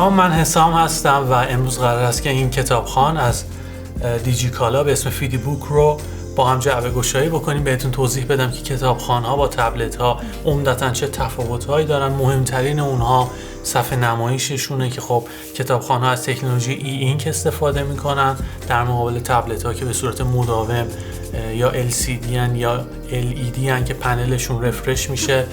سلام، من حسام هستم و امروز قرار است که این کتابخوان از دیجیکالا به اسم فیدی بوک رو با هم جعبه گشایی بکنیم. بهتون توضیح بدم که کتابخوان‌ها با تبلت‌ها عمدتاً چه تفاوت‌هایی دارن. مهمترین اونها صفحه نمایششونه که خب کتابخوان‌ها از تکنولوژی ای اینک استفاده میکنن در مقابل تبلت‌ها که به صورت مداوم یا LCD یا LED که پنلشون رفرش میشه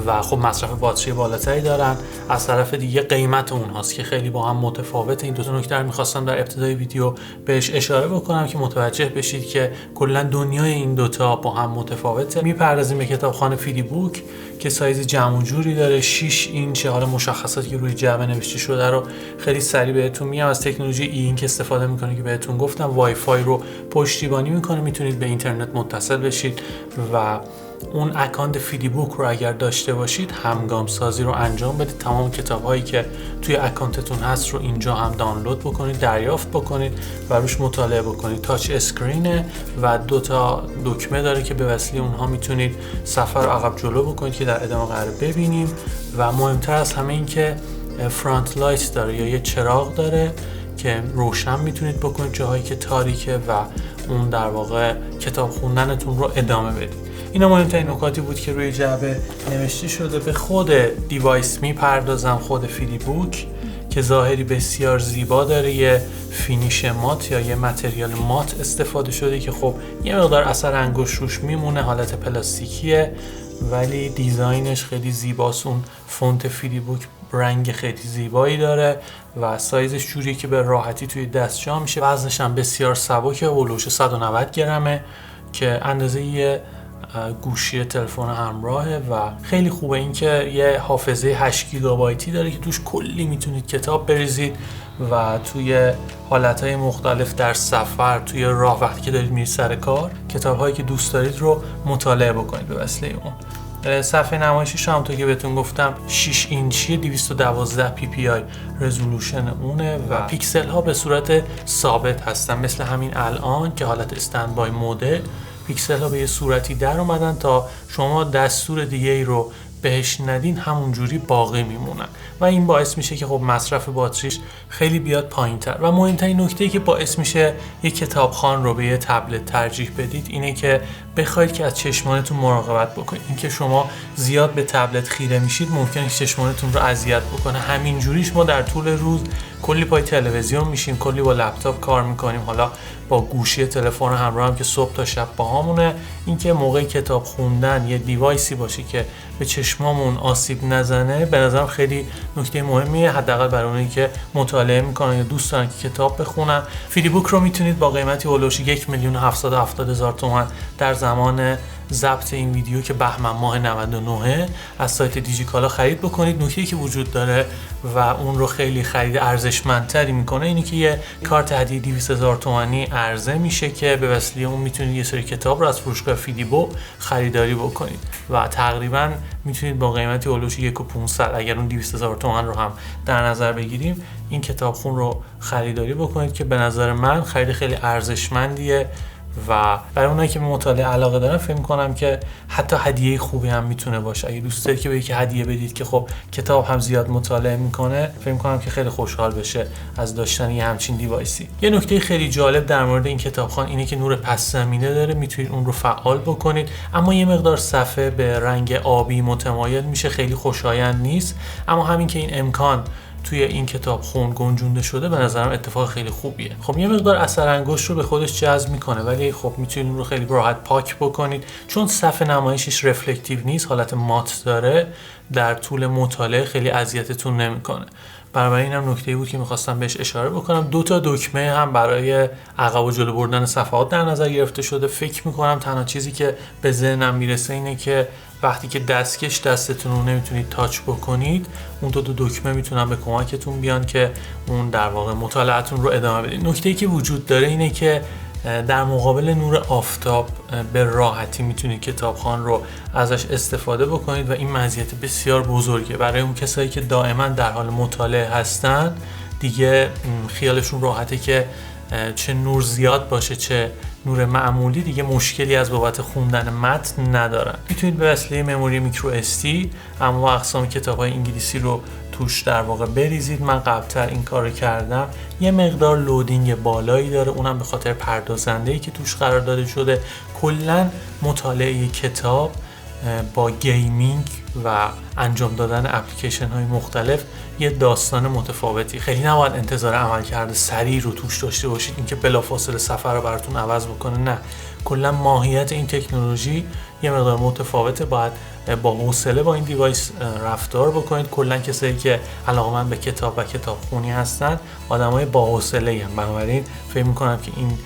و خب مصرف باتری بالاتری دارن. از طرف دیگه قیمت اونهاست که خیلی با هم متفاوته. این دو تا نکته رو می‌خواستم در ابتدای ویدیو بهش اشاره بکنم که متوجه بشید که کلا دنیای این دوتا با هم متفاوته. میپردازیم به کتابخوان فیدی بوک که سایز جمع و جوری داره، 6 اینچه. حالا مشخصاتی که روی جعبه نوشته شده رو خیلی سریع بهتون میگم. از تکنولوژی ای اینک استفاده میکنه که بهتون گفتم وای فای رو پشتیبانی میکنه، میتونید به اینترنت متصل بشید و اون اکانت فیدی بوک رو اگر داشته باشید همگام سازی رو انجام بدید. تمام کتاب هایی که توی اکانتتون هست رو اینجا هم دانلود بکنید، دریافت بکنید و روش مطالعه بکنید. تاچ اسکرینه و 2 تا دکمه داره که به وسیله اونها میتونید صفحه رو عقب جلو بکنید که در ادامه قرار ببینیم. و مهمتر از همه این که فرانت لایت داره یا یه چراغ داره که روشن میتونید بکنید جاهایی که تاریکه و اون در واقع کتاب خوندنتون رو ادامه بدید. اینا مهمترین نکاتی بود که روی جعبه نوشته شده. به خود دیوایس میپردازم، خود فیدی بوک که ظاهری بسیار زیبا داره، یه فینیش مات یا یه متریال مات استفاده شده که خب یه مقدار اثر انگشت روش میمونه، حالت پلاستیکیه ولی دیزاینش خیلی زیباست. اون فونت فیدی بوک رنگ خیلی زیبایی داره و سایزش جوریه که به راحتی توی دست جا میشه. وزنش هم بسیار سبکه، هولوش 190 گرمه که اندازه یه گوشی تلفن همراهه و خیلی خوبه. این که یه حافظه 8 گیگابایتی داره که توش کلی میتونید کتاب بریزید و توی حالتهای مختلف در سفر، توی راه، وقتی که دارید میرید سر کار، کتاب‌هایی که دوست دارید رو مطالعه بکنید به وسیله اون. صفحه نمایشش همونطور که بهتون گفتم 6 اینچی 212 ppi رزولوشن اونه و پیکسل ها به صورت ثابت هستن، مثل همین الان که حالت استندبای موده. پیکسل ها به یه صورتی در اومدن تا شما دستور دیگه ای رو بهش ندین همونجوری باقی میمونن و این باعث میشه که خب مصرف باتریش خیلی بیاد پایین تر. و مهمترین نکته‌ای که باعث میشه یک کتابخوان رو به یه تبلت ترجیح بدید اینه که بخواید که از چشمانتون مراقبت بکنید. اینکه شما زیاد به تبلت خیره میشید ممکنه چشمانتون رو اذیت بکنه. همینجوریش ما در طول روز کلی پای تلویزیون میشیم، کلی با لپتاپ کار میکنیم، حالا با گوشی تلفن همراه هم که صبح تا شب باهامونه. اینکه موقع کتاب خوندن یه دیوایسی باشه که به چشمامون آسیب نزنه به نظرم خیلی نکته مهمیه، حداقل برای اونایی که مطالعه میکنن یا دوست دارن که کتاب بخونن. فیدی بوک رو میتونید با قیمتی هولوش 1,770,000 تومان در زمان ضبط این ویدیو که بهمن ماه 99 از سایت دیجیکالا خرید بکنید. نکته‌ای که وجود داره و اون رو خیلی خرید ارزشمندتری میکنه اینه که یه کارت هدیه 200,000 تومانی عرضه میشه که به وسیله اون میتونید یه سری کتاب رو از فروشگاه فیدی بوک خریداری بکنید و تقریبا میتونید با قیمتی هولوش 1,500,000 اگر اون 200,000 تومان رو هم در نظر بگیریم این کتابخون رو خریداری بکنید که به نظر من خرید خیلی ارزشمندیه و برای اونایی که به مطالعه علاقه دارن فکر می‌کنم که حتی هدیه خوبی هم میتونه باشه. اگه دوست دارید که به یکی هدیه بدید که خب کتاب هم زیاد مطالعه میکنه، فکر می‌کنم که خیلی خوشحال بشه از داشتن یه همچین دیوایسی. یه نکته خیلی جالب در مورد این کتابخوان اینه که نور پس زمینه داره، میتونید اون رو فعال بکنید، اما یه مقدار صفحه به رنگ آبی متمایل میشه، خیلی خوشایند نیست. اما همین که این امکان توی این کتابخون گنجونده شده به نظرم اتفاق خیلی خوبیه. خب یه مقدار اثر انگشت رو به خودش جذب میکنه ولی خب میتونید اون رو خیلی راحت پاک بکنید. چون صفحه نمایشش رفلکتیو نیست، حالت مات داره، در طول مطالعه خیلی اذیتتون نمیکنه. برای اینم نکته‌ای بود که می‌خواستم بهش اشاره بکنم. 2 تا دکمه هم برای عقب و جلو بردن صفحات در نظر گرفته شده. فکر می‌کنم تنها چیزی که به ذهنم میرسه اینه که وقتی که دستکش دستتون رو نمیتونید تاچ بکنید، اون 2 دکمه میتونن به کمکتون بیان که اون در واقع مطالعه‌تون رو ادامه بدید. نکته‌ای که وجود داره اینه که در مقابل نور آفتاب به راحتی میتونید کتابخوان رو ازش استفاده بکنید و این مزیت بسیار بزرگه برای اون کسایی که دائما در حال مطالعه هستن. دیگه خیالشون راحته که چه نور زیاد باشه چه نور معمولی، دیگه مشکلی از بابت خوندن متن ندارن. میتونید به وسیله مموری میکرو SD انواع اقسام کتاب‌های انگلیسی رو توش در واقع بریزید. من قبلتر این کارو کردم. یه مقدار لودینگ بالایی داره، اونم به خاطر پردازنده‌ای که توش قرار داده شده. کلا مطالعه کتاب با گیمینگ و انجام دادن اپلیکیشن های مختلف یه داستان متفاوتی. خیلی نباید انتظار عملکرد سریع رو توش داشته باشید، اینکه بلافاصله سفر رو براتون عوض بکنه. نه، کلا ماهیت این تکنولوژی یه مقدار متفاوته. باید با حوصله با این دیوایس رفتار بکنید. کلا کسایی که علاقه‌مند به کتاب و کتابخونی هستن آدمای با حوصله‌ای ان، بنابراین فکر می‌کنم که این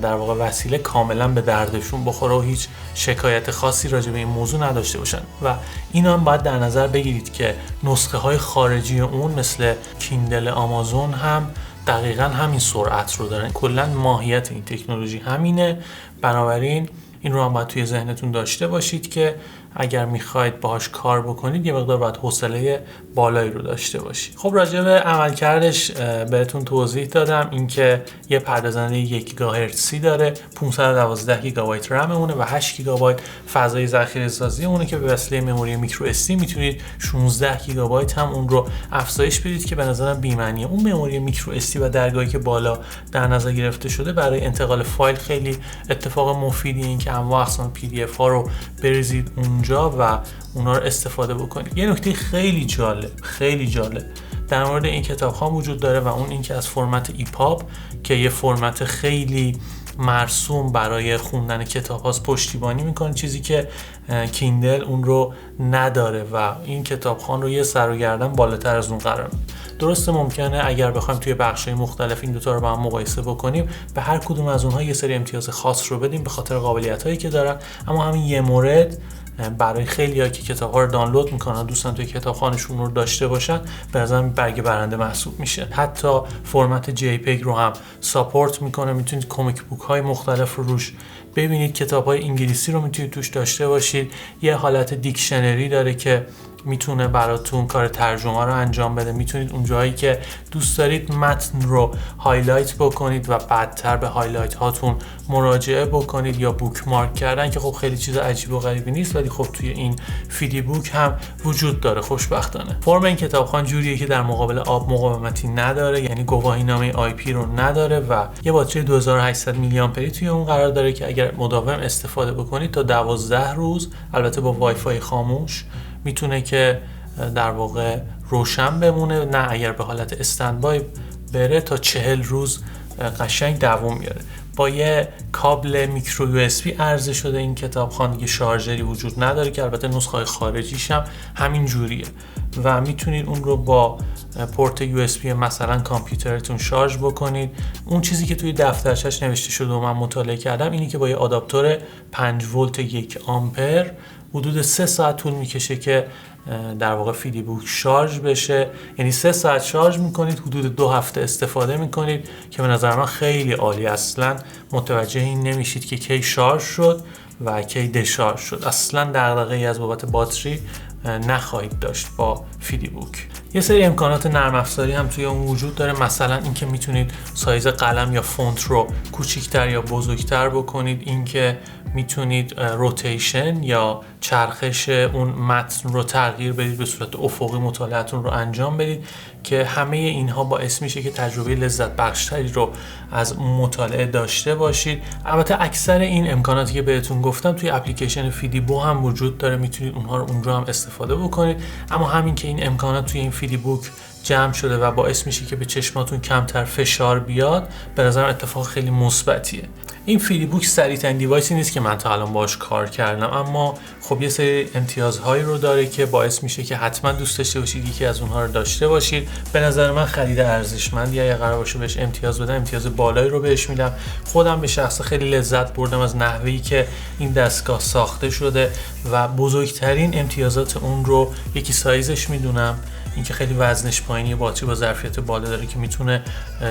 در واقع وسیله کاملا به دردشون بخوره و هیچ شکایت خاصی راجع به این موضوع نداشته باشن. و اینا هم باید در نظر بگیرید که نسخه های خارجی اون مثل کیندل آمازون هم دقیقاً همین سرعت رو دارن. کلا ماهیت این تکنولوژی همینه، بنابراین این رو هم باید توی ذهنتون داشته باشید که اگر میخواید باهاش کار بکنید یه مقدار باید حوصله بالایی رو داشته باشید. خب راجع به عملکردش بهتون توضیح دادم، اینکه یه پردازنده 1 گیگاهرتزی داره، 512 گیگابایت رم اونه و 8 گیگابایت فضای ذخیره‌سازی اونه که به وسیله مموری میکرو اس دی میتونید 16 گیگابایت هم اون رو افزایش بدید که به نظرم بی‌معنیه. اون مموری میکرو اس دی و درگاهی که بالا در نظر گرفته شده برای انتقال فایل خیلی اتفاق مفیدیه، اینکه انواع اقسام پی دی اف ها رو بریزید اونجا و اونا رو استفاده بکنید. یه نکته خیلی جالب در مورد این کتابخوان وجود داره و اون اینکه از فرمت ایپاب که یه فرمت خیلی مرسوم برای خوندن کتاب هاست پشتیبانی میکنه، چیزی که کیندل اون رو نداره و این کتابخوان رو یه سر و گردن بالاتر از اون قرار میده. درسته ممکنه اگر بخوایم توی بخش‌های مختلف این دوتا رو با هم مقایسه بکنیم به هر کدوم از اونها یه سری امتیاز خاص رو بدیم به خاطر قابلیت‌هایی که دارن، اما همین یه مورد برای خیلی‌ها که کتاب‌ها رو دانلود میکنن دوستان توی کتابخانه‌شون رو داشته باشن به نظرم برگ برنده محسوب میشه. حتی فرمت جی پیگ رو هم ساپورت میکنه، میتونید کمیک بوک های مختلف رو روش ببینید، کتاب‌های انگلیسی رو میتونید توش داشته باشید. یه حالت دیکشنری داره که میتونه براتون کار ترجمه رو انجام بده. میتونید اون جایی که دوست دارید متن رو هایلایت بکنید و بعدتر به هایلایت هاتون مراجعه بکنید یا بوک مارک کردن که خب خیلی چیز عجیب و غریبی نیست، ولی خب توی این فیدی بوک هم وجود داره خوشبختانه. فرم این کتابخوان جوریه که در مقابل آب مقاومتی نداره، یعنی گواهینامه آی پی رو نداره و یه باتری 2800 میلی آمپری توی اون قرار داره که اگر مداوم استفاده بکنید تا 12 روز البته با وای فای خاموش میتونه که در واقع روشن بمونه. نه اگر به حالت استندبای بره تا 40 روز قشنگ دوام میاره. با یه کابل میکرو یو اس بی عرضه شده این کتابخوان، دیگه شارژری وجود نداره که البته نسخه خارجیش هم همین جوریه و میتونید اون رو با پورت یو اس بی مثلا کامپیوترتون شارژ بکنید. اون چیزی که توی دفترچش نوشته شده و من مطالعه کردم اینی که با یه آداپتور 5 ولت 1 آمپر حدود 3 ساعت طول میکشه که در واقع فیدی بوک شارژ بشه، یعنی 3 ساعت شارژ میکنید، حدود 2 هفته استفاده میکنید که به نظر من خیلی عالی. اصلا متوجه این نمیشید که کی شارژ شد و کی دشارژ شد. اصلا دغدغه‌ای از بابت باتری نخواهید داشت با فیدی بوک. یه سری امکانات نرم افزاری هم توی اون وجود داره، مثلا اینکه میتونید سایز قلم یا فونت رو کوچیک‌تر یا بزرگتر بکنید، اینکه میتونید روتیشن یا چرخش اون متن رو تغییر بدید، به صورت افقی مطالعه‌تون رو انجام بدید که همه اینها باعث میشه که تجربه لذت بخشتری رو از مطالعه داشته باشید. البته اکثر این امکاناتی که بهتون گفتم توی اپلیکیشن فیدی بو هم وجود داره، میتونید اونها رو اونجا هم استفاده بکنید. اما همین که این امکانات توی این فیدی بوک جمع شده و باعث میشه که به چشماتون کمتر فشار بیاد، به نظرم اتفاق خیلی مثبتیه. این فیدی بوک سریع‌ترین دیوایسی نیست که من تا الان باهاش کار کردم، اما خب یه سری امتیازهایی رو داره که باعث میشه که حتما دوست داشته باشید یکی از اونها رو داشته باشید. به نظر من خرید ارزشمندیه. اگه قرار باشه بهش امتیاز بدم امتیاز بالایی رو بهش میدم. خودم به شخصه خیلی لذت بردم از نحوهی که این دستگاه ساخته شده و بزرگترین امتیازات اون رو یکی سایزش میدونم، اینکه خیلی وزنش پایینیه، باتری با ظرفیت بالا داره که میتونه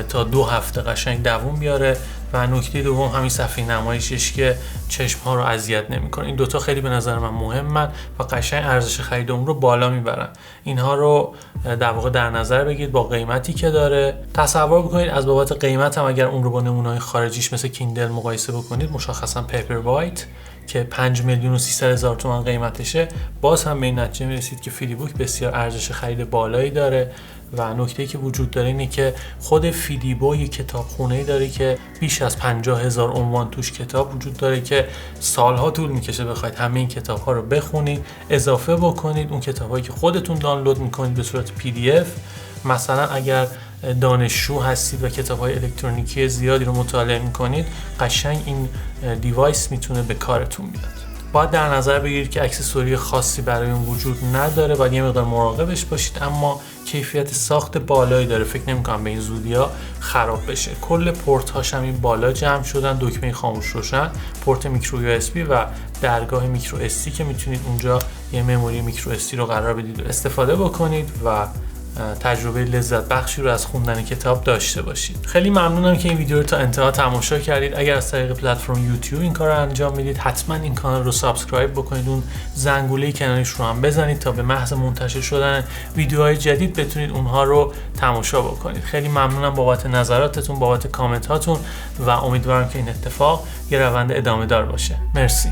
تا 2 هفته قشنگ دوام بیاره و نکته دوم همین صفحه نمایشش که چشم‌ها رو اذیت نمی‌کنه. این دوتا خیلی به نظر من مهمن و قشنگ ارزش خرید اون رو بالا میبرن. اینها رو در واقع در نظر بگیرید با قیمتی که داره. تصور بکنید از بابت قیمت هم اگر اون رو با نمونه‌های خارجیش مثل کیندل مقایسه بکنید، مشخصا پیپر وایت که 5,300,000 تومان قیمتشه، باز هم به این نتیجه میرسید که فیدیبوک بسیار ارزش خرید بالایی داره. و نکته‌ای که وجود داره اینه که خود فیدیبو یک کتابخونه‌ای داره که بیش از 50,000 عنوان توش کتاب وجود داره که سالها طول میکشه بخواید همه این کتاب‌ها رو بخونید، اضافه بکنید اون کتابایی که خودتون دانلود میکنید به صورت PDF. مثلا اگر دانشجو هستید و کتاب‌های الکترونیکی زیادی رو مطالعه میکنید، قشنگ این دیوایس میتونه به کارتون بیاد. باید در نظر بگیرید که اکسسوری خاصی برای اون وجود نداره، باید یه مقدار مراقبش باشید، اما کیفیت ساخت بالایی داره. فکر نمی‌کنم به این زودی‌ها خراب بشه. کل پورت‌هاش هم این بالا جمع شدن، دکمه خاموش روشن، پورت میکرو USB و درگاه میکرو SD که میتونید اونجا یه مموری میکرو SD رو قرار بدید و استفاده بکنید و تجربه لذت بخشی رو از خوندن کتاب داشته باشید. خیلی ممنونم که این ویدیو رو تا انتها تماشا کردید. اگر از طریق پلتفرم یوتیوب این کار رو انجام میدید، حتما این کانال رو سابسکرایب بکنید، اون زنگوله کنارش رو هم بزنید تا به محض منتشر شدن ویدیوهای جدید بتونید اونها رو تماشا بکنید. خیلی ممنونم بابت نظراتتون، بابت کامنت هاتون و امیدوارم که این اتفاق یه روند ادامه دار باشه. مرسی.